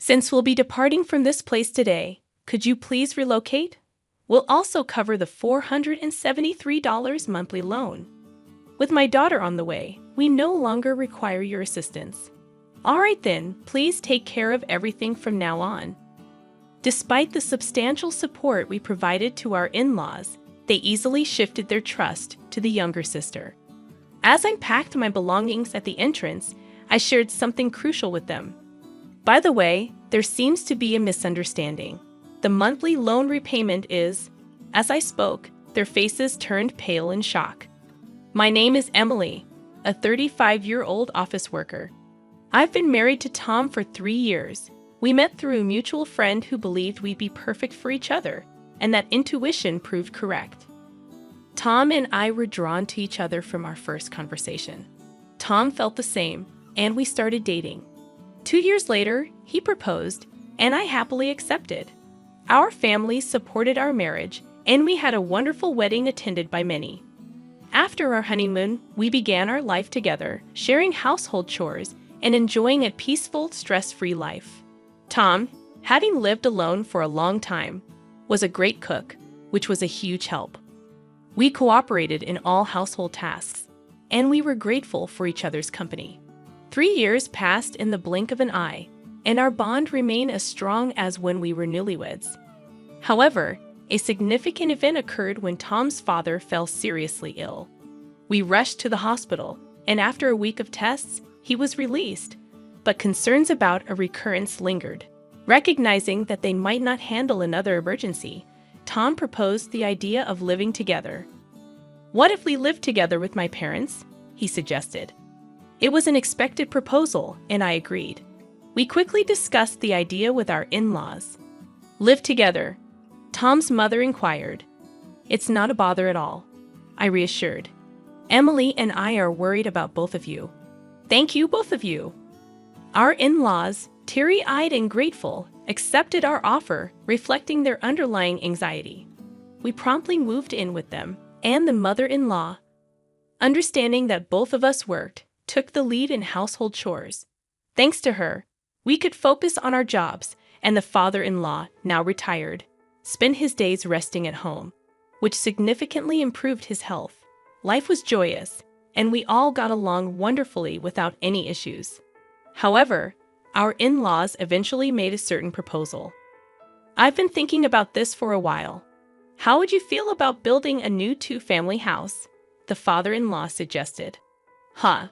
Since we'll be departing from this place today, could you please relocate? We'll also cover the $473 monthly loan. With my daughter on the way, we no longer require your assistance. All right then, please take care of everything from now on. Despite the substantial support we provided to our in-laws, they easily shifted their trust to the younger sister. As I packed my belongings at the entrance, I shared something crucial with them. By the way, there seems to be a misunderstanding. The monthly loan repayment is— As I spoke, their faces turned pale in shock. My name is Emily, a 35-year-old office worker. I've been married to Tom for 3 years. We met through a mutual friend who believed we'd be perfect for each other, and that intuition proved correct. Tom and I were drawn to each other from our first conversation. Tom felt the same, and we started dating. 2 years later, he proposed, and I happily accepted. Our families supported our marriage, and we had a wonderful wedding attended by many. After our honeymoon, we began our life together, sharing household chores and enjoying a peaceful, stress-free life. Tom, having lived alone for a long time, was a great cook, which was a huge help. We cooperated in all household tasks, and we were grateful for each other's company. 3 years passed in the blink of an eye, and our bond remained as strong as when we were newlyweds. However, a significant event occurred when Tom's father fell seriously ill. We rushed to the hospital, and after a week of tests, he was released, but concerns about a recurrence lingered. Recognizing that they might not handle another emergency, Tom proposed the idea of living together. "What if we lived together with my parents?" he suggested. It was an expected proposal, and I agreed. We quickly discussed the idea with our in-laws. "Live together?" Tom's mother inquired. "It's not a bother at all," I reassured. "Emily and I are worried about both of you." "Thank you, both of you." Our in-laws, teary-eyed and grateful, accepted our offer, reflecting their underlying anxiety. We promptly moved in with them, and the mother-in-law, understanding that both of us worked, took the lead in household chores. Thanks to her, we could focus on our jobs, and the father-in-law, now retired, spent his days resting at home, which significantly improved his health. Life was joyous, and we all got along wonderfully without any issues. However, our in-laws eventually made a certain proposal. "I've been thinking about this for a while. How would you feel about building a new 2-family house?" the father-in-law suggested. "Huh,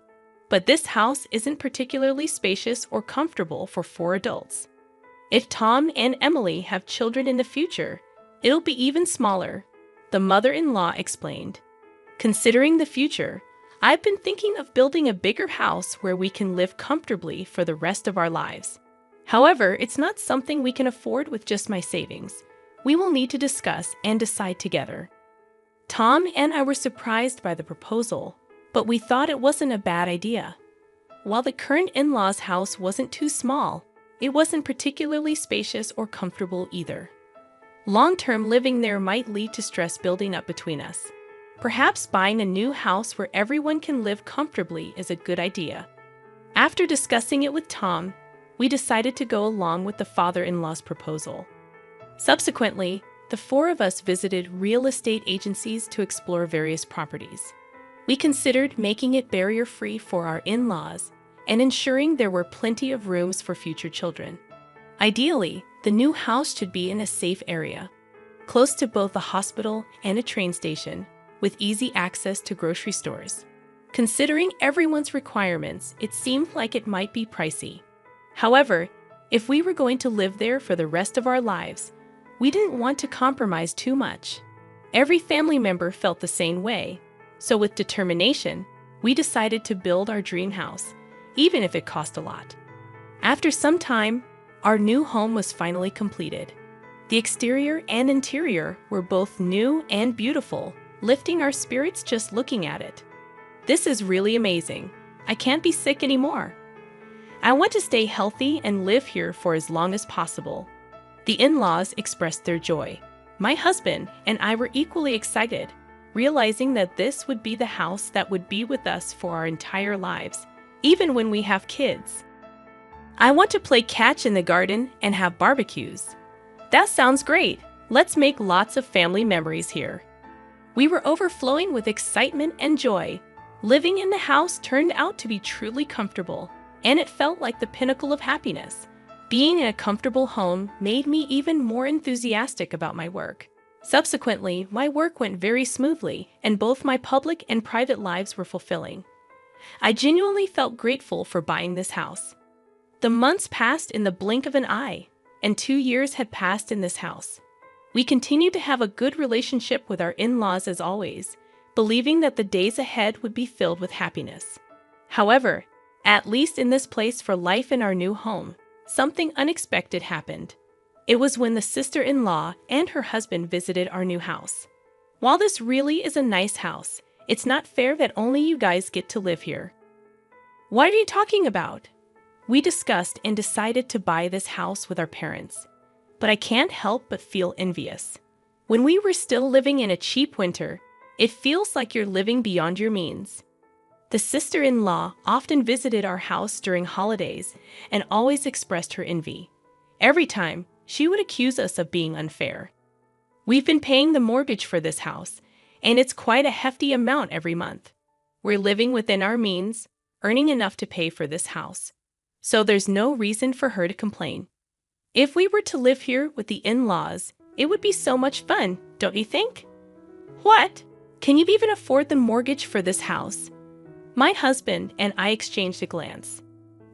but this house isn't particularly spacious or comfortable for 4 adults. If Tom and Emily have children in the future, it'll be even smaller," the mother-in-law explained. "Considering the future, I've been thinking of building a bigger house where we can live comfortably for the rest of our lives. However, it's not something we can afford with just my savings. We will need to discuss and decide together." Tom and I were surprised by the proposal, but we thought it wasn't a bad idea. While the current in-laws' house wasn't too small, it wasn't particularly spacious or comfortable either. Long-term living there might lead to stress building up between us. Perhaps buying a new house where everyone can live comfortably is a good idea. After discussing it with Tom, we decided to go along with the father-in-law's proposal. Subsequently, the 4 of us visited real estate agencies to explore various properties. We considered making it barrier-free for our in-laws and ensuring there were plenty of rooms for future children. Ideally, the new house should be in a safe area, close to both a hospital and a train station, with easy access to grocery stores. Considering everyone's requirements, it seemed like it might be pricey. However, if we were going to live there for the rest of our lives, we didn't want to compromise too much. Every family member felt the same way, so with determination, we decided to build our dream house, even if it cost a lot. After some time, our new home was finally completed. The exterior and interior were both new and beautiful, lifting our spirits just looking at it. "This is really amazing. I can't be sick anymore. I want to stay healthy and live here for as long as possible." The in-laws expressed their joy. My husband and I were equally excited, realizing that this would be the house that would be with us for our entire lives, even when we have kids. I want to play catch in the garden and have barbecues. That sounds great. Let's make lots of family memories here. We were overflowing with excitement and joy. Living in the house turned out to be truly comfortable, and it felt like the pinnacle of happiness. Being in a comfortable home made me even more enthusiastic about my work. Subsequently, my work went very smoothly, and both my public and private lives were fulfilling. I genuinely felt grateful for buying this house. The months passed in the blink of an eye, and 2 years had passed in this house. We continued to have a good relationship with our in-laws as always, believing that the days ahead would be filled with happiness. However, at least in this place for life in our new home, something unexpected happened. It was when the sister-in-law and her husband visited our new house. While this really is a nice house, it's not fair that only you guys get to live here. What are you talking about? We discussed and decided to buy this house with our parents, but I can't help but feel envious. When we were still living in a cheap winter, it feels like you're living beyond your means. The sister-in-law often visited our house during holidays and always expressed her envy. Every time, she would accuse us of being unfair. We've been paying the mortgage for this house, and it's quite a hefty amount every month. We're living within our means, earning enough to pay for this house, so there's no reason for her to complain. If we were to live here with the in-laws, it would be so much fun, don't you think? What? Can you even afford the mortgage for this house? My husband and I exchanged a glance.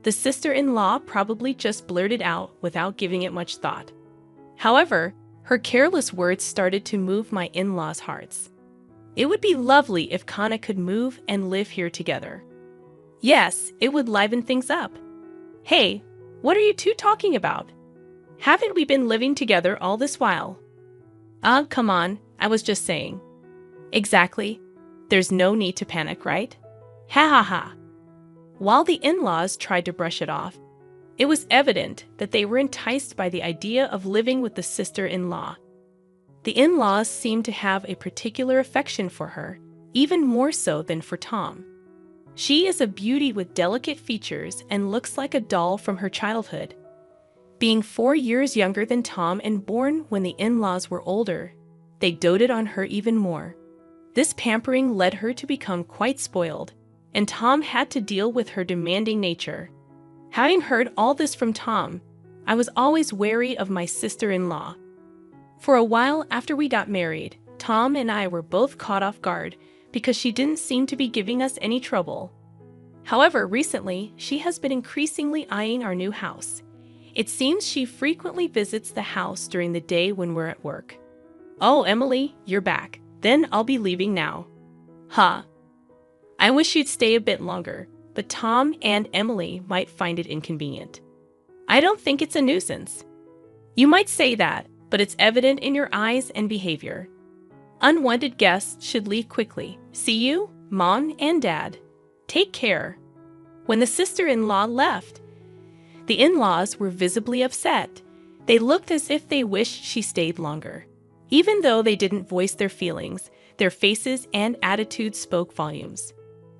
The sister-in-law probably just blurted out without giving it much thought. However, her careless words started to move my in-laws' hearts. It would be lovely if Kana could move and live here together. Yes, it would liven things up. Hey, what are you two talking about? Haven't we been living together all this while? Come on, I was just saying. Exactly. There's no need to panic, right? Ha ha ha. While the in-laws tried to brush it off, it was evident that they were enticed by the idea of living with the sister-in-law. The in-laws seemed to have a particular affection for her, even more so than for Tom. She is a beauty with delicate features and looks like a doll from her childhood. Being 4 years younger than Tom and born when the in-laws were older, they doted on her even more. This pampering led her to become quite spoiled, and Tom had to deal with her demanding nature. Having heard all this from Tom, I was always wary of my sister-in-law. For a while after we got married, Tom and I were both caught off guard because she didn't seem to be giving us any trouble. However, recently, she has been increasingly eyeing our new house. It seems she frequently visits the house during the day when we're at work. Oh, Emily, you're back. Then I'll be leaving now. Huh. I wish you'd stay a bit longer, but Tom and Emily might find it inconvenient. I don't think it's a nuisance. You might say that, but it's evident in your eyes and behavior. Unwanted guests should leave quickly. See you, Mom and Dad. Take care. When the sister-in-law left, the in-laws were visibly upset. They looked as if they wished she stayed longer. Even though they didn't voice their feelings, their faces and attitudes spoke volumes.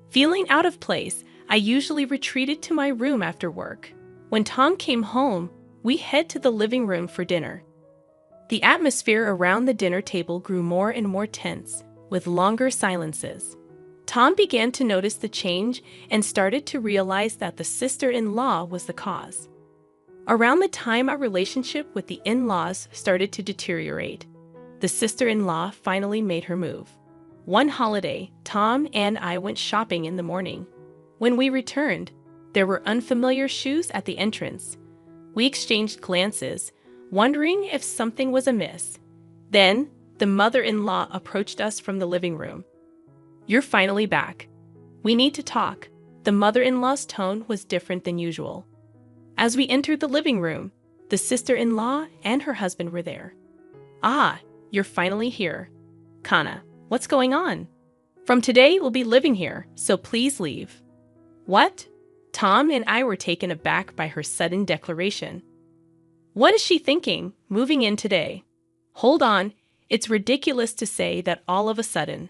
Feeling out of place, I usually retreated to my room after work. When Tom came home, we head to the living room for dinner. The atmosphere around the dinner table grew more and more tense, with longer silences. Tom began to notice the change and started to realize that the sister-in-law was the cause. Around the time our relationship with the in-laws started to deteriorate, the sister-in-law finally made her move. One holiday, Tom and I went shopping in the morning. When we returned, there were unfamiliar shoes at the entrance. We exchanged glances, wondering if something was amiss. Then, the mother-in-law approached us from the living room. You're finally back. We need to talk. The mother-in-law's tone was different than usual. As we entered the living room, the sister-in-law and her husband were there. Ah, you're finally here. Kana, what's going on? From today, we'll be living here, so please leave. What? Tom and I were taken aback by her sudden declaration. What is she thinking, moving in today? Hold on, it's ridiculous to say that all of a sudden.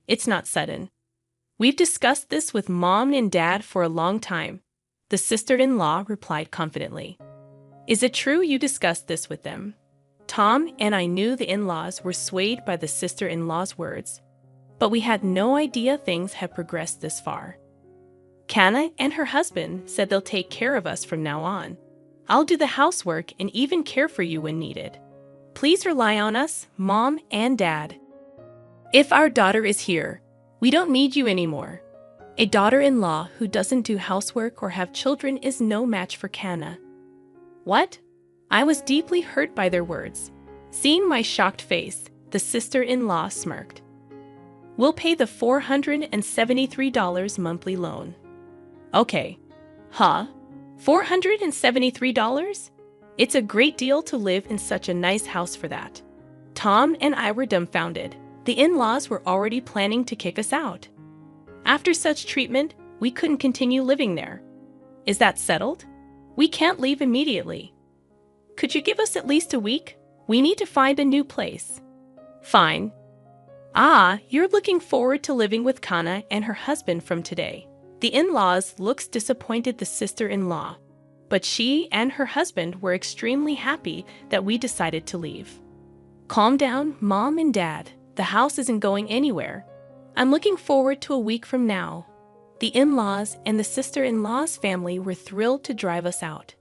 It's not sudden. We've discussed this with Mom and Dad for a long time. the sister-in-law replied confidently. Is it true you discussed this with them? Tom and I knew the in-laws were swayed by the sister-in-law's words, but we had no idea things had progressed this far. Kana and her husband said they'll take care of us from now on. I'll do the housework and even care for you when needed. Please rely on us, Mom and Dad. If our daughter is here, we don't need you anymore. A daughter-in-law who doesn't do housework or have children is no match for Kana. What? I was deeply hurt by their words. Seeing my shocked face, the sister-in-law smirked. We'll pay the $473 monthly loan. Okay. Huh? $473? It's a great deal to live in such a nice house for that. Tom and I were dumbfounded. The in-laws were already planning to kick us out. After such treatment, we couldn't continue living there. Is that settled? We can't leave immediately. Could you give us at least a week? We need to find a new place. Fine. You're looking forward to living with Kana and her husband from today. The in-laws looked disappointed the sister-in-law, but she and her husband were extremely happy that we decided to leave. Calm down, Mom and Dad. The house isn't going anywhere. I'm looking forward to a week from now. The in-laws and the sister-in-law's family were thrilled to drive us out.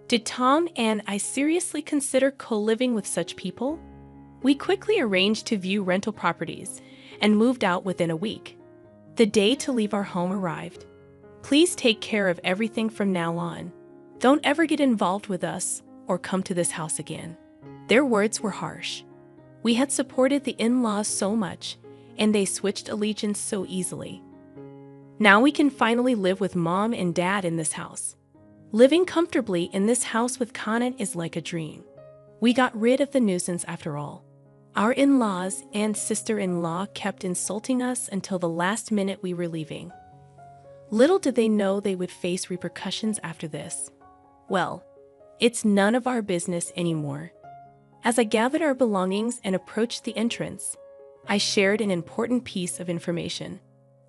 Did Tom and I seriously consider co-living with such people? We quickly arranged to view rental properties and moved out within a week. The day to leave our home arrived. Please take care of everything from now on. Don't ever get involved with us or come to this house again. Their words were harsh. We had supported the in-laws so much, and they switched allegiance so easily. Now we can finally live with Mom and Dad in this house. Living comfortably in this house with Kana is like a dream. We got rid of the nuisance after all. Our in-laws and sister-in-law kept insulting us until the last minute we were leaving. Little did they know they would face repercussions after this. Well, it's none of our business anymore. As I gathered our belongings and approached the entrance, I shared an important piece of information.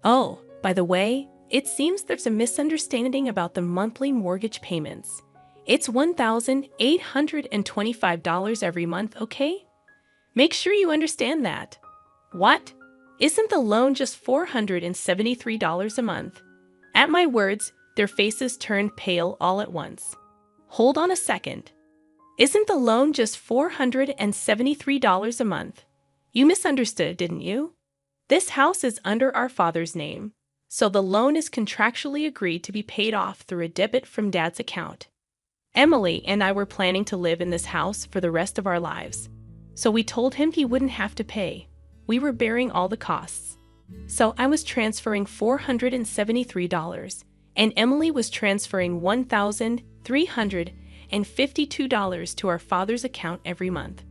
Oh, by the way, it seems there's a misunderstanding about the monthly mortgage payments. It's $1,825 every month, okay? Make sure you understand that. What? Isn't the loan just $473 a month? At my words, their faces turned pale all at once. Hold on a second. Isn't the loan just $473 a month? You misunderstood, didn't you? This house is under our father's name, so the loan is contractually agreed to be paid off through a debit from Dad's account. Emily and I were planning to live in this house for the rest of our lives, so we told him he wouldn't have to pay. We were bearing all the costs. So I was transferring $473, and Emily was transferring $1,352 to our father's account every month.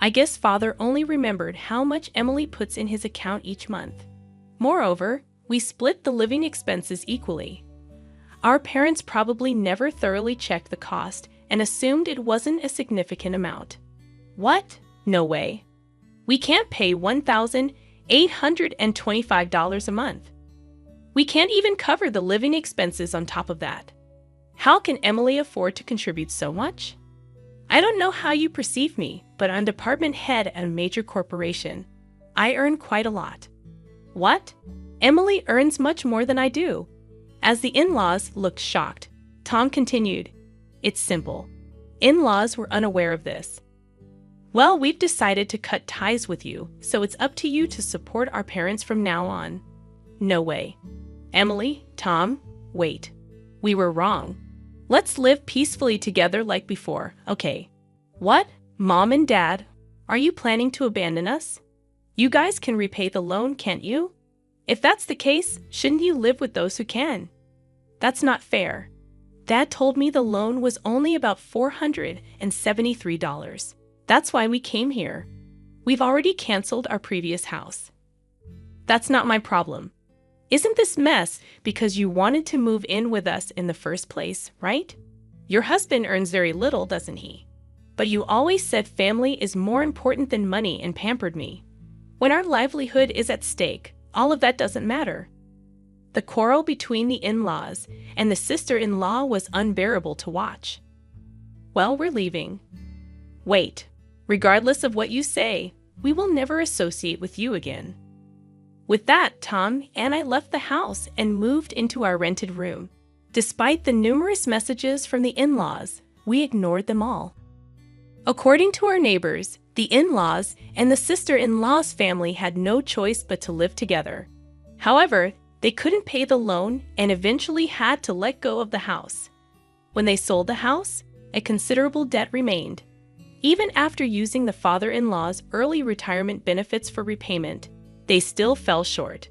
I guess Father only remembered how much Emily puts in his account each month. Moreover, we split the living expenses equally. Our parents probably never thoroughly checked the cost and assumed it wasn't a significant amount. What? No way. We can't pay $1,825 a month. We can't even cover the living expenses on top of that. How can Emily afford to contribute so much? I don't know how you perceive me, but I'm department head at a major corporation. I earn quite a lot. What? Emily earns much more than I do. As the in-laws looked shocked, Tom continued, It's simple. In-laws were unaware of this. Well, we've decided to cut ties with you, so it's up to you to support our parents from now on. No way. Emily, Tom, wait. We were wrong. Let's live peacefully together like before, okay? What? Mom and Dad, are you planning to abandon us? You guys can repay the loan, can't you? If that's the case, shouldn't you live with those who can? That's not fair. Dad told me the loan was only about $473. That's why we came here. We've already canceled our previous house. That's not my problem. Isn't this mess because you wanted to move in with us in the first place, right? Your husband earns very little, doesn't he? But you always said family is more important than money and pampered me. When our livelihood is at stake, all of that doesn't matter. The quarrel between the in-laws and the sister-in-law was unbearable to watch. "Well, we're leaving." "Wait. Regardless of what you say, we will never associate with you again." With that, Tom and I left the house and moved into our rented room. Despite the numerous messages from the in-laws, we ignored them all. According to our neighbors, the in-laws and the sister-in-law's family had no choice but to live together. However, they couldn't pay the loan and eventually had to let go of the house. When they sold the house, a considerable debt remained. Even after using the father-in-law's early retirement benefits for repayment, they still fell short.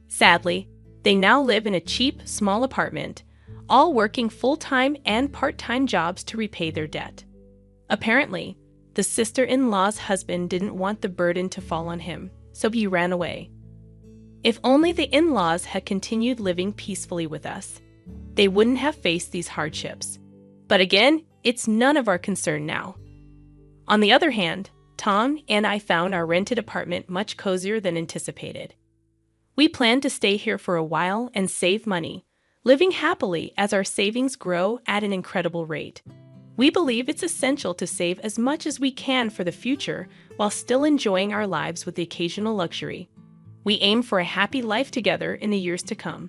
Sadly, they now live in a cheap, small apartment, all working full-time and part-time jobs to repay their debt. Apparently, the sister-in-law's husband didn't want the burden to fall on him, so he ran away. If only the in-laws had continued living peacefully with us, they wouldn't have faced these hardships. But again, it's none of our concern now. On the other hand, Tom and I found our rented apartment much cozier than anticipated. We planned to stay here for a while and save money, living happily as our savings grow at an incredible rate. We believe it's essential to save as much as we can for the future while still enjoying our lives with the occasional luxury. We aim for a happy life together in the years to come.